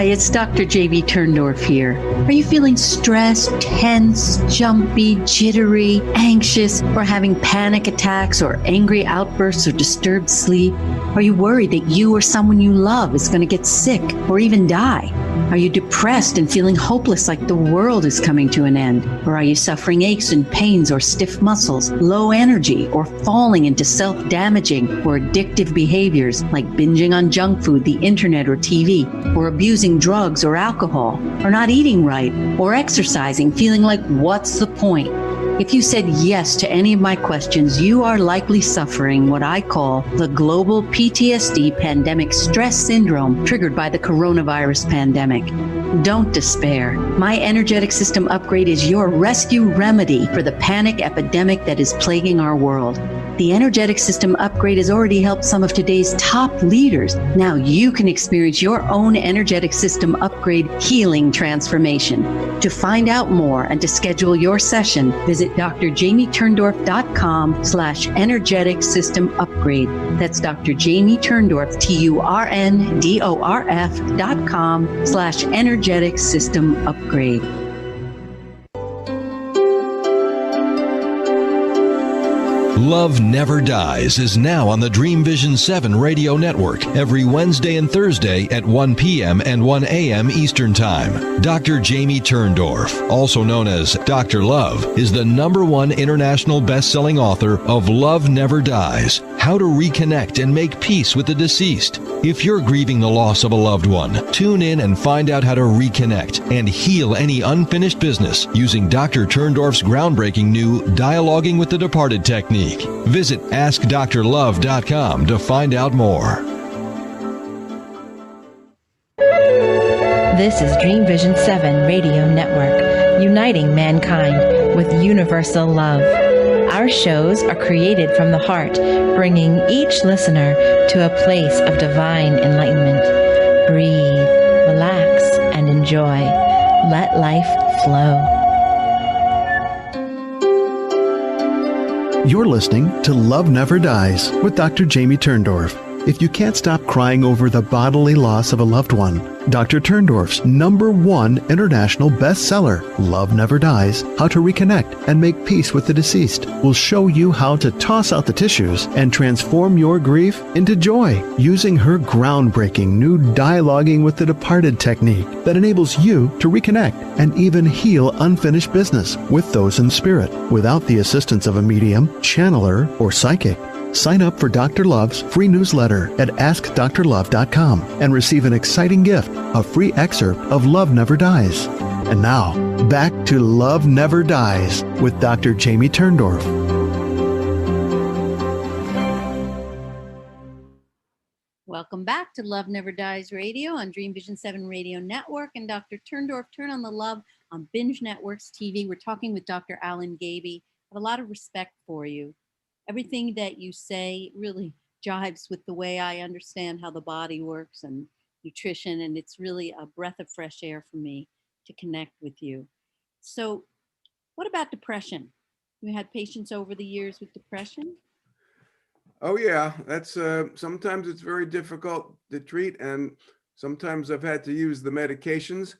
It's Dr. Gaby Turndorf here. Are you feeling stressed, tense, jumpy, jittery, anxious, or having panic attacks or angry outbursts or disturbed sleep? Are you worried that you or someone you love is going to get sick or even die? Are you depressed and feeling hopeless, like the world is coming to an end? Or are you suffering aches and pains or stiff muscles, low energy, or falling into self-damaging or addictive behaviors like binging on junk food, the internet, or TV, or abusing drugs or alcohol, or not eating right, or exercising, feeling like, what's the point? If you said yes to any of my questions, you are likely suffering what I call the global PTSD pandemic stress syndrome triggered by the coronavirus pandemic. Don't despair. My energetic system upgrade is your rescue remedy for the panic epidemic that is plaguing our world. The energetic system upgrade has already helped some of today's top leaders. Now you can experience your own energetic system upgrade healing transformation. To find out more and to schedule your session, visit drjamieturndorf.com/energetic system upgrade. That's Dr. Jamie Turndorf, TURNDORF.com/energetic system upgrade. Love Never Dies is now on the Dream Vision 7 radio network every Wednesday and Thursday at 1 p.m. and 1 a.m. Eastern Time. Dr. Jamie Turndorf, also known as Dr. Love, is the #1 international best-selling author of Love Never Dies, How to Reconnect and Make Peace with the Deceased. If you're grieving the loss of a loved one, tune in and find out how to reconnect and heal any unfinished business using Dr. Turndorf's groundbreaking new Dialoguing with the Departed technique. Visit AskDrLove.com to find out more. This is Dream Vision 7 Radio Network, uniting mankind with universal love. Our shows are created from the heart, bringing each listener to a place of divine enlightenment. Breathe, relax, and enjoy. Let life flow. You're listening to Love Never Dies with Dr. Jamie Turndorf. If you can't stop crying over the bodily loss of a loved one, Dr. Turndorf's #1 international bestseller, Love Never Dies, How to Reconnect and Make Peace with the Deceased, will show you how to toss out the tissues and transform your grief into joy using her groundbreaking new Dialoguing with the Departed technique that enables you to reconnect and even heal unfinished business with those in spirit without the assistance of a medium, channeler, or psychic. Sign up for Dr. Love's free newsletter at AskDrLove.com and receive an exciting gift, a free excerpt of Love Never Dies. And now, back to Love Never Dies with Dr. Jamie Turndorf. Welcome back to Love Never Dies Radio on Dream Vision 7 Radio Network and Dr. Turndorf, Turn on the Love on Binge Networks TV. We're talking with Dr. Alan Gaby. I have a lot of respect for you. Everything that you say really jives with the way I understand how the body works and nutrition, and it's really a breath of fresh air for me to connect with you. So what about depression? You had patients over the years with depression? Oh yeah, that's sometimes it's very difficult to treat, and sometimes I've had to use the medications.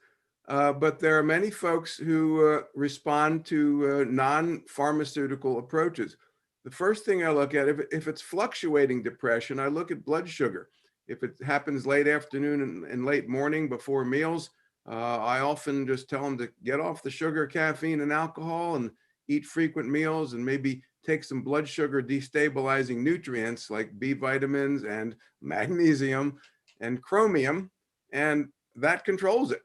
But there are many folks who respond to non-pharmaceutical approaches. The first thing I look at, if it's fluctuating depression, I look at blood sugar. If it happens late afternoon and late morning before meals, I often just tell them to get off the sugar, caffeine, and alcohol and eat frequent meals and maybe take some blood sugar destabilizing nutrients like B vitamins and magnesium and chromium, and that controls it.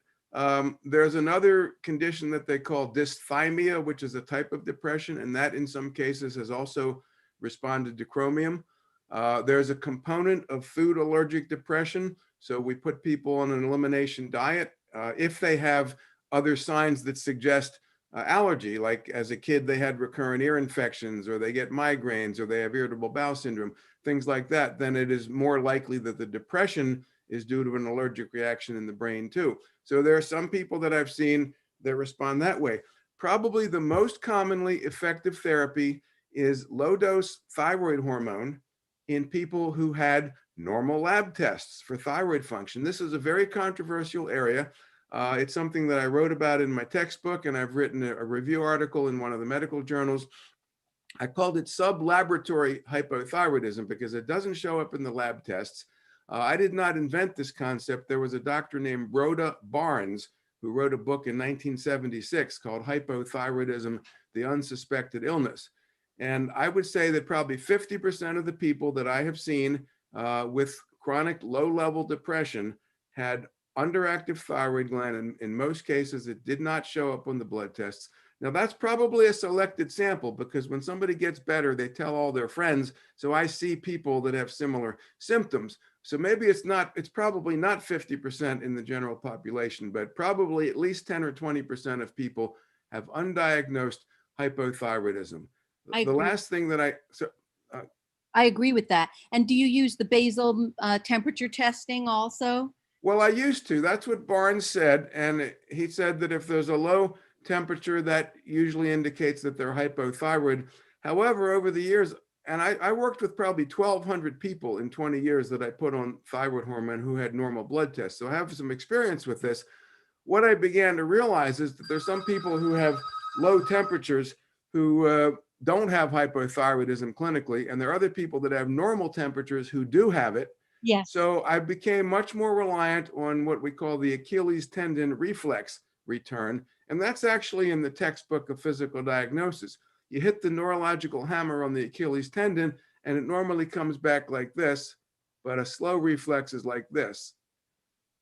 There's another condition that they call dysthymia, which is a type of depression, and that in some cases has also responded to chromium. There's a component of food allergic depression. So we put people on an elimination diet if they have other signs that suggest allergy, like as a kid they had recurrent ear infections, or they get migraines, or they have irritable bowel syndrome, things like that, then it is more likely that the depression is due to an allergic reaction in the brain too. So there are some people that I've seen that respond that way. Probably the most commonly effective therapy is low-dose thyroid hormone in people who had normal lab tests for thyroid function. This is a very controversial area. It's something that I wrote about in my textbook, and I've written a review article in one of the medical journals. I called it sub-laboratory hypothyroidism because it doesn't show up in the lab tests. I did not invent this concept. There was a doctor named Rhoda Barnes who wrote a book in 1976 called Hypothyroidism, the Unsuspected Illness. And I would say that probably 50% of the people that I have seen with chronic low-level depression had underactive thyroid gland. And in most cases, it did not show up on the blood tests. Now, that's probably a selected sample because when somebody gets better, they tell all their friends. So I see people that have similar symptoms. So maybe it's probably not 50% in the general population, but probably at least 10 or 20% of people have undiagnosed hypothyroidism. I The agree. last thing that I agree with that. And do you use the basal temperature testing also? well, I used to. That's what Barnes said. And he said that if there's a low temperature, that usually indicates that they're hypothyroid. However, over the years, and I worked with probably 1,200 people in 20 years that I put on thyroid hormone who had normal blood tests. So I have some experience with this. What I began to realize is that there's some people who have low temperatures who don't have hypothyroidism clinically, and there are other people that have normal temperatures who do have it. Yes. So I became much more reliant on what we call the Achilles tendon reflex return. And that's actually in the textbook of physical diagnosis. You hit the neurological hammer on the Achilles tendon, and it normally comes back like this, but a slow reflex is like this.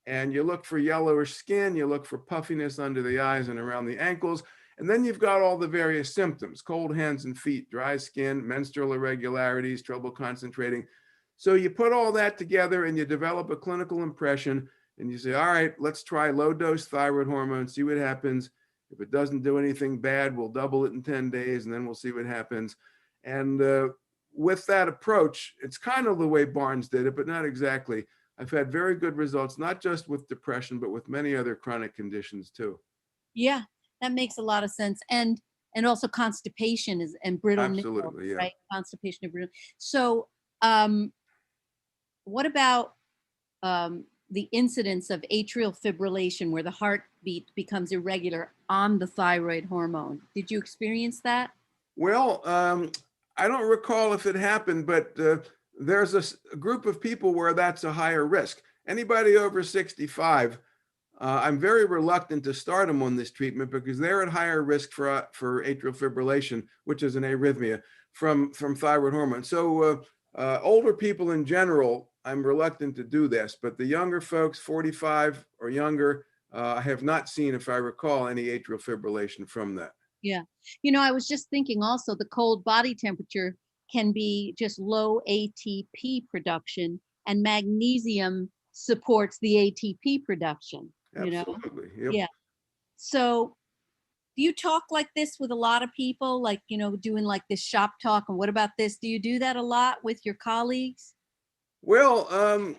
And you look for yellowish skin, you look for puffiness under the eyes and around the ankles, and then you've got all the various symptoms: cold hands and feet, dry skin, menstrual irregularities, trouble concentrating. So you put all that together and you develop a clinical impression, and you say, all right, let's try low-dose thyroid hormone, see what happens. If it doesn't do anything bad, we'll double it in 10 days, and then we'll see what happens. And with that approach, it's kind of the way Barnes did it, but not exactly. I've had very good results, not just with depression, but with many other chronic conditions too. Yeah, that makes a lot of sense. And also constipation and brittle Absolutely, nipples, yeah. right? Constipation and brittle. So what about the incidence of atrial fibrillation where the heartbeat becomes irregular on the thyroid hormone? Did you experience that? Well, I don't recall if it happened, but there's a group of people where that's a higher risk. Anybody over 65, I'm very reluctant to start them on this treatment because they're at higher risk for atrial fibrillation, which is an arrhythmia from thyroid hormone. So older people in general, I'm reluctant to do this, but the younger folks, 45 or younger, I have not seen, if I recall, any atrial fibrillation from that. Yeah. I was just thinking also the cold body temperature can be just low ATP production, and magnesium supports the ATP production. Absolutely. Yep. Yeah. So do you talk like this with a lot of people, like, doing like this shop talk and what about this? Do you do that a lot with your colleagues? Well,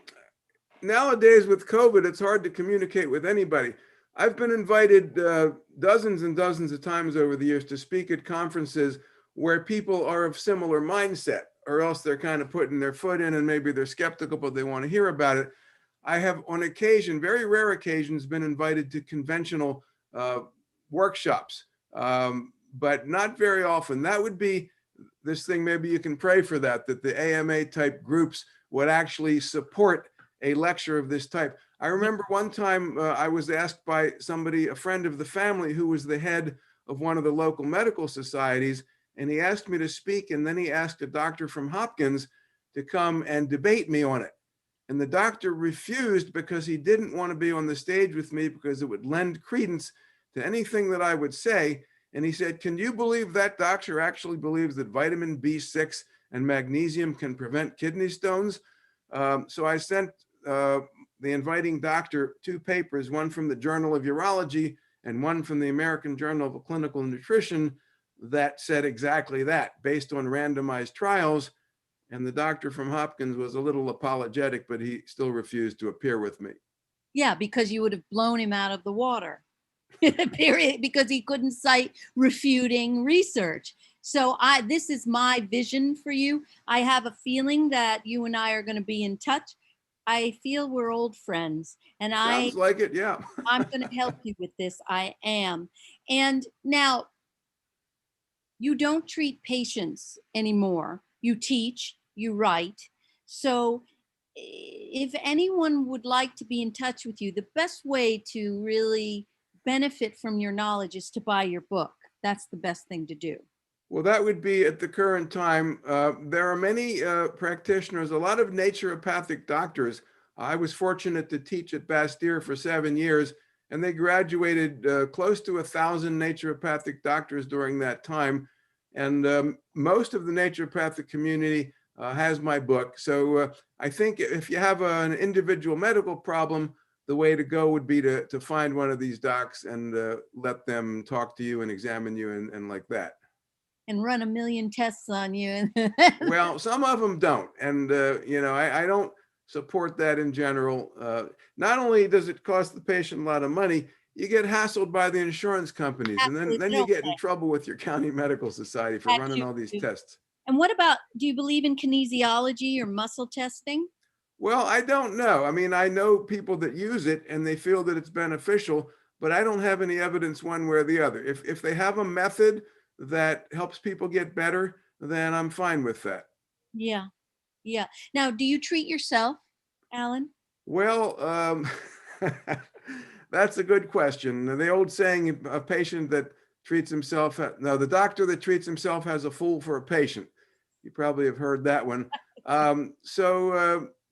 nowadays with COVID, it's hard to communicate with anybody. I've been invited dozens and dozens of times over the years to speak at conferences where people are of similar mindset, or else they're kind of putting their foot in and maybe they're skeptical, but they want to hear about it. I have on occasion, very rare occasions, been invited to conventional workshops, but not very often. That would be this thing, maybe you can pray for that the AMA type groups would actually support a lecture of this type. I remember one time I was asked by somebody, a friend of the family, who was the head of one of the local medical societies, and he asked me to speak, and then he asked a doctor from Hopkins to come and debate me on it. And the doctor refused because he didn't want to be on the stage with me because it would lend credence to anything that I would say. And he said, "Can you believe that doctor actually believes that vitamin B6 and magnesium can prevent kidney stones?" So I sent the inviting doctor 2 papers, one from the Journal of Urology and one from the American Journal of Clinical Nutrition, that said exactly that, based on randomized trials. And the doctor from Hopkins was a little apologetic, but he still refused to appear with me. Yeah, because you would have blown him out of the water. Period, because he couldn't cite refuting research. So this is my vision for you. I have a feeling that you and I are going to be in touch. I feel we're old friends, and Sounds like it, yeah. I'm going to help you with this. I am. And now, you don't treat patients anymore. You teach, you write. So if anyone would like to be in touch with you, the best way to really benefit from your knowledge is to buy your book. That's the best thing to do. Well, that would be at the current time. There are many practitioners, a lot of naturopathic doctors. I was fortunate to teach at Bastyr for 7 years, and they graduated close to 1,000 naturopathic doctors during that time. And most of the naturopathic community has my book. So I think if you have an individual medical problem, the way to go would be to find one of these docs and let them talk to you and examine you and like that. And run 1 million tests on you. Well, some of them don't. And, I don't support that in general. Not only does it cost the patient a lot of money, you get hassled by the insurance companies. Absolutely. And then you get in trouble with your county medical society for running all these tests. And what about, do you believe in kinesiology or muscle testing? Well, I don't know. I mean, I know people that use it and they feel that it's beneficial, but I don't have any evidence one way or the other. If they have a method that helps people get better, then I'm fine with that. Yeah. Yeah. Now, do you treat yourself, Alan? Well, that's a good question. The old saying, a patient that treats himself, no, the doctor that treats himself has a fool for a patient. You probably have heard that one.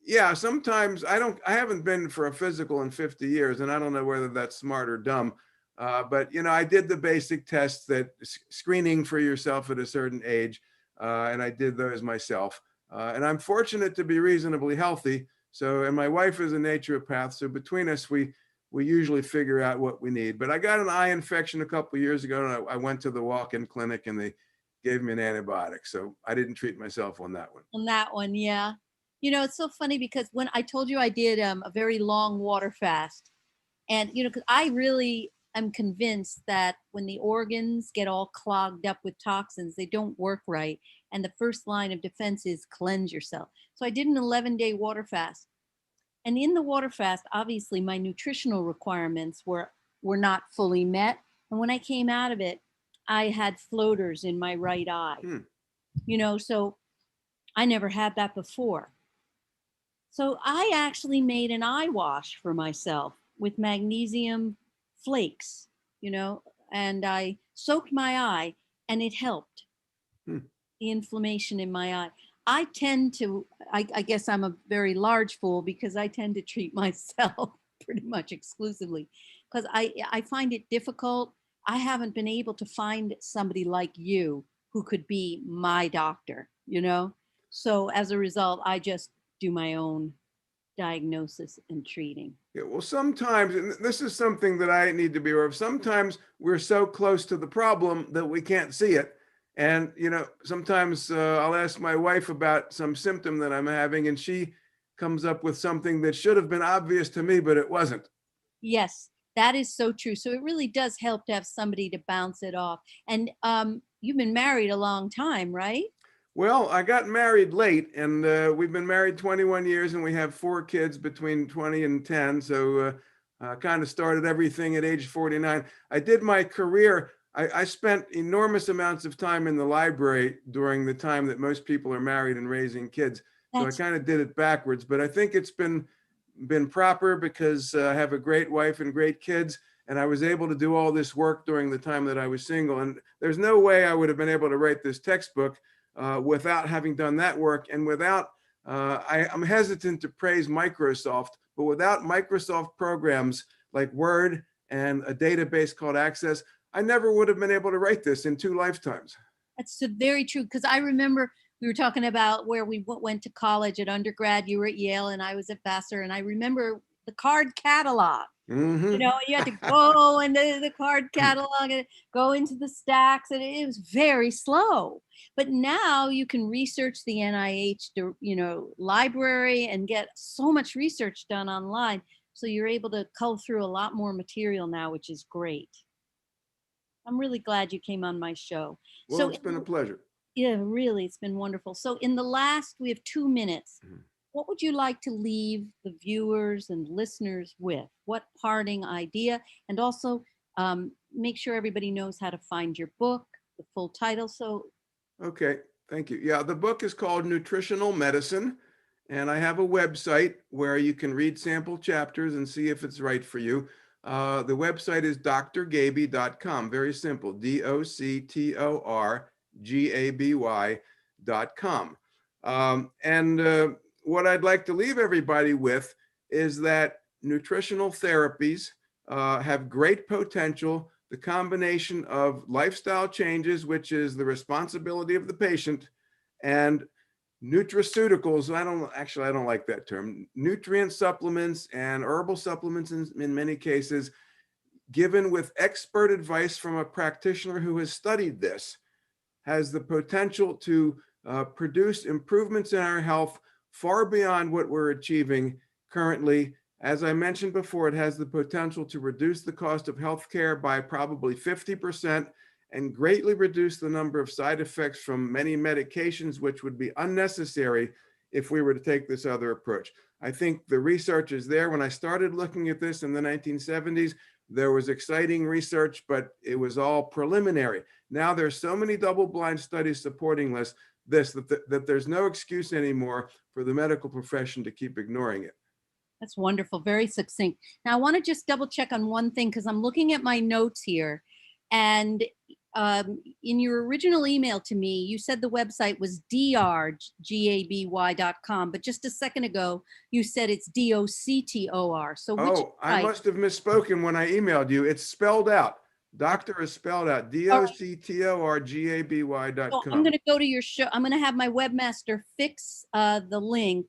Yeah, sometimes I haven't been for a physical in 50 years, and I don't know whether that's smart or dumb. But, I did the basic tests, that screening for yourself at a certain age, and I did those myself. And I'm fortunate to be reasonably healthy. So, and my wife is a naturopath. So between us, we usually figure out what we need. But I got an eye infection a couple of years ago, and I went to the walk-in clinic, and they gave me an antibiotic. So I didn't treat myself on that one. On that one, yeah. It's so funny because when I told you I did a very long water fast, and, because I really am convinced that when the organs get all clogged up with toxins, they don't work right. And the first line of defense is cleanse yourself. So I did an 11-day water fast. And in the water fast, obviously my nutritional requirements were not fully met. And when I came out of it, I had floaters in my right eye. So I never had that before. So I actually made an eye wash for myself with magnesium flakes, and I soaked my eye, and it helped the inflammation in my eye. I guess I'm a very large fool because I tend to treat myself pretty much exclusively because I find it difficult. I haven't been able to find somebody like you who could be my doctor, So as a result, I just do my own diagnosis and treating. Yeah, well, sometimes, and this is something that I need to be aware of, sometimes we're so close to the problem that we can't see it. And, sometimes I'll ask my wife about some symptom that I'm having, and she comes up with something that should have been obvious to me, but it wasn't. Yes, that is so true. So it really does help to have somebody to bounce it off. And you've been married a long time, right? Well, I got married late, and we've been married 21 years, and we have 4 kids between 20 and 10. So I kind of started everything at age 49. I did my career. I spent enormous amounts of time in the library during the time that most people are married and raising kids. So I kind of did it backwards, but I think it's been been proper because I have a great wife and great kids, and I was able to do all this work during the time that I was single. And there's no way I would have been able to write this textbook without having done that work, and without, I'm hesitant to praise Microsoft, but without Microsoft programs like Word and a database called Access, I never would have been able to write this in 2 lifetimes. That's so very true, because I remember we were talking about where we went to college at undergrad. You were at Yale and I was at Bastyr, and I remember the card catalog. Mm-hmm. You know, you had to go into the card catalog and go into the stacks, and it was very slow. But now you can research the NIH, library, and get so much research done online. So you're able to cull through a lot more material now, which is great. I'm really glad you came on my show. Well, so it's been a pleasure. Yeah, really, it's been wonderful. So in the last, we have 2 minutes. Mm-hmm. What would you like to leave the viewers and listeners with? What parting idea? And also make sure everybody knows how to find your book, the full title. So. Okay, thank you. Yeah, the book is called Nutritional Medicine, and I have a website where you can read sample chapters and see if it's right for you. The website is drgaby.com. Very simple, DOCTORGABY.com. What I'd like to leave everybody with is that nutritional therapies have great potential. The combination of lifestyle changes, which is the responsibility of the patient, and nutraceuticals, I don't like that term, nutrient supplements and herbal supplements in many cases, given with expert advice from a practitioner who has studied this, has the potential to produce improvements in our health far beyond what we're achieving currently. As I mentioned before, it has the potential to reduce the cost of healthcare by probably 50% and greatly reduce the number of side effects from many medications, which would be unnecessary if we were to take this other approach. I think the research is there. When I started looking at this in the 1970s, there was exciting research, but it was all preliminary. Now there's so many double-blind studies supporting that there's no excuse anymore for the medical profession to keep ignoring it. That's wonderful. Very succinct. Now I want to just double check on one thing, because I'm looking at my notes here, and in your original email to me, you said the website was drgaby.com, but just a second ago, you said it's DOCTOR. So I must have misspoken when I emailed you. It's spelled out. Doctor is spelled out, DOCTORGABY.com. So I'm going to go to your show. I'm going to have my webmaster fix the link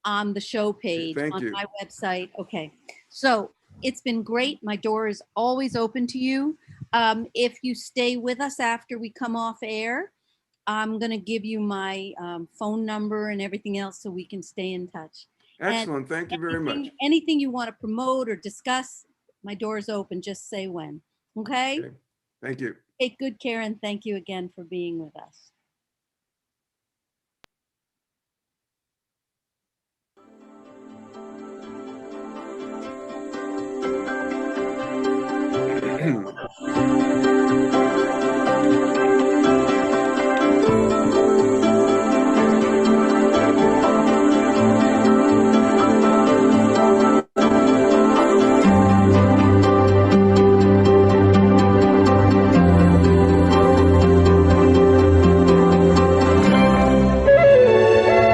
on the show page on my website. Okay. So it's been great. My door is always open to you. If you stay with us after we come off air, I'm going to give you my phone number and everything else so we can stay in touch. Excellent. Thank you very much. Anything you want to promote or discuss, my door is open. Just say when. Okay? Thank you. Take good care, and thank you again for being with us.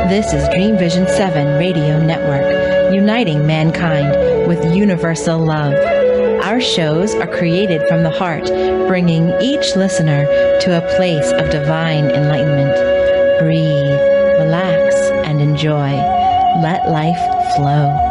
This is Dream Vision 7 Radio Network, uniting mankind with universal love. Our shows are created from the heart, bringing each listener to a place of divine enlightenment. Breathe, relax, and enjoy. Let life flow.